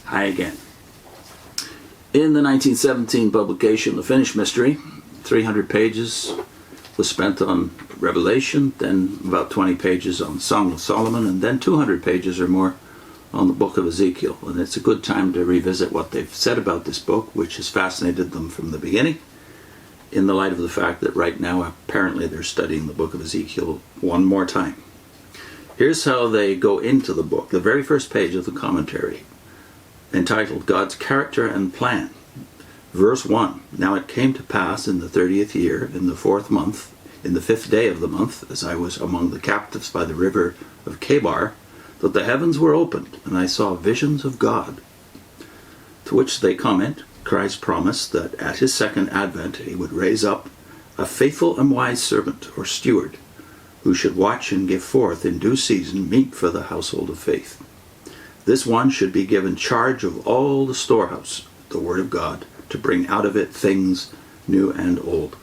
Hi again. In the 1917 publication, The Finished Mystery, 300 pages was spent on Revelation, then about 20 pages on Song of Solomon, and then 200 pages or more on the book of Ezekiel. And it's a good time to revisit what they've said about this book, which has fascinated them from the beginning, in the light of the fact that right now apparently they're studying the book of Ezekiel one more time. Here's how they go into the book. The very first page of the commentary, entitled God's Character and Plan. Verse 1, Now it came to pass in the 30th year, in the 4th month, in the 5th day of the month, as I was among the captives by the river of Chebar, that the heavens were opened, and I saw visions of God. To which they comment, Christ promised that at his second advent he would raise up a faithful and wise servant or steward, who should watch and give forth in due season meat for the household of faith. This one should be given charge of all the storehouse, the word of God, to bring out of it things new and old.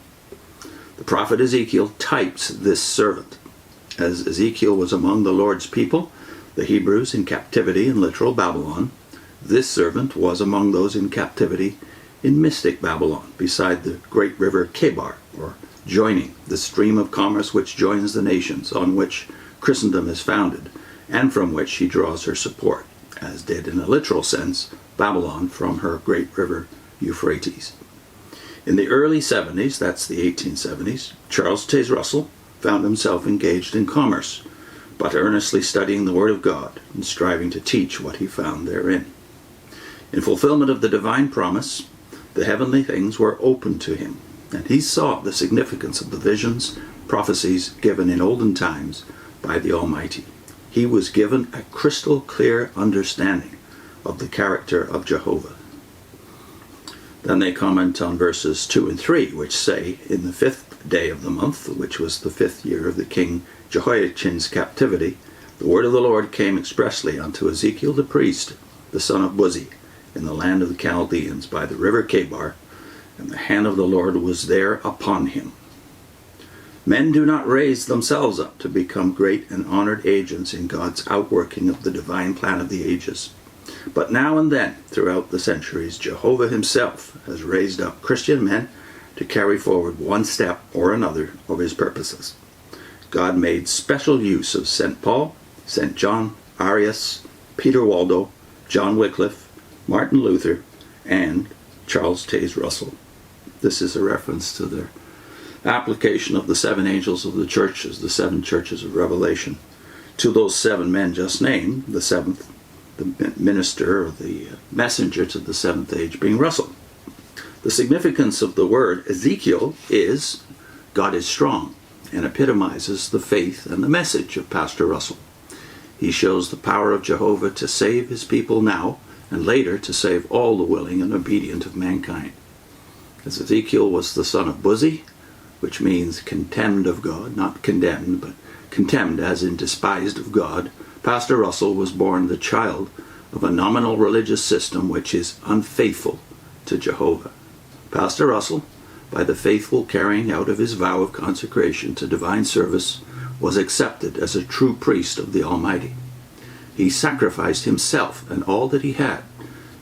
The prophet Ezekiel types this servant. As Ezekiel was among the Lord's people, the Hebrews in captivity in literal Babylon, this servant was among those in captivity in mystic Babylon, beside the great river Chebar, or joining, the stream of commerce which joins the nations, on which Christendom is founded, and from which she draws her support, as did in a literal sense Babylon from her great river Euphrates. In the early 70s, that's the 1870s, Charles Taze Russell found himself engaged in commerce, but earnestly studying the Word of God and striving to teach what he found therein. In fulfillment of the divine promise, the heavenly things were opened to him, and he saw the significance of the visions, prophecies given in olden times by the Almighty. He was given a crystal clear understanding of the character of Jehovah. Then they comment on verses 2 and 3, which say, In the 5th day of the month, which was the 5th year of the king Jehoiachin's captivity, the word of the Lord came expressly unto Ezekiel the priest, the son of Buzi, in the land of the Chaldeans by the river Chebar, and the hand of the Lord was there upon him. Men do not raise themselves up to become great and honored agents in God's outworking of the divine plan of the ages. But now and then, throughout the centuries, Jehovah himself has raised up Christian men to carry forward one step or another of his purposes. God made special use of St. Paul, St. John, Arius, Peter Waldo, John Wycliffe, Martin Luther, and Charles Taze Russell. This is a reference to their application of the 7 angels of the churches, the 7 churches of Revelation, to those 7 men just named, the 7th, the minister or the messenger to the 7th age being Russell. The significance of the word Ezekiel is God is strong, and epitomizes the faith and the message of Pastor Russell. He shows the power of Jehovah to save his people now, and later to save all the willing and obedient of mankind. As Ezekiel was the son of Buzi, which means contemned of God, not condemned, but contemned as in despised of God, Pastor Russell was born the child of a nominal religious system which is unfaithful to Jehovah. Pastor Russell, by the faithful carrying out of his vow of consecration to divine service, was accepted as a true priest of the Almighty. He sacrificed himself and all that he had,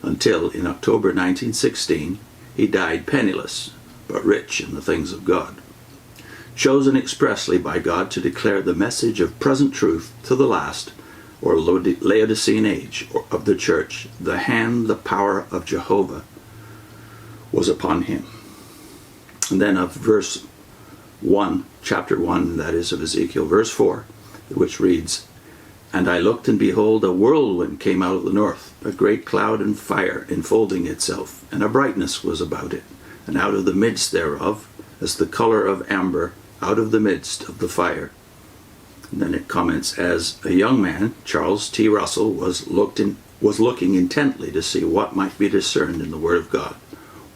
until in October 1916 he died penniless, but rich in the things of God. Chosen expressly by God to declare the message of present truth to the last, or Laodicean age of the church, the hand, the power of Jehovah was upon him. And then of verse 1, chapter 1, that is of Ezekiel, verse 4, which reads, And I looked, and behold, a whirlwind came out of the north, a great cloud and fire enfolding itself, and a brightness was about it, and out of the midst thereof, as the color of amber, out of the midst of the fire. And then it comments, as a young man, Charles T. Russell was looking intently to see what might be discerned in the Word of God.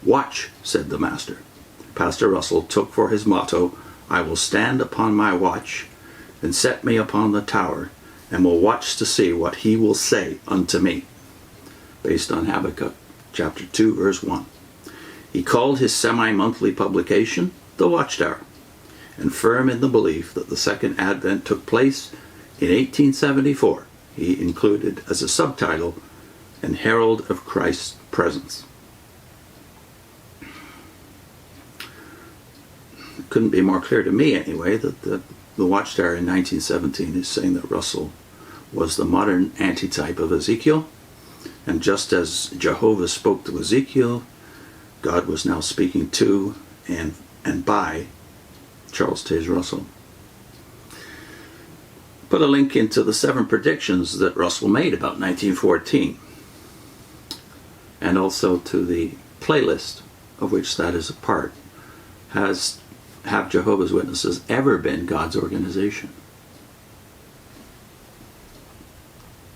Watch, said the Master. Pastor Russell took for his motto, I will stand upon my watch, and set me upon the tower, and will watch to see what he will say unto me. Based on Habakkuk chapter 2, verse 1. He called his semi-monthly publication The Watchtower, and firm in the belief that the second advent took place in 1874, he included as a subtitle, and herald of Christ's presence. It couldn't be more clear to me anyway that the Watchtower in 1917 is saying that Russell was the modern antitype of Ezekiel, and just as Jehovah spoke to Ezekiel, God was now speaking to and by Charles Taze Russell. Put a link into the 7 predictions that Russell made about 1914, and also to the playlist of which that is a part. Have Jehovah's Witnesses ever been God's organization?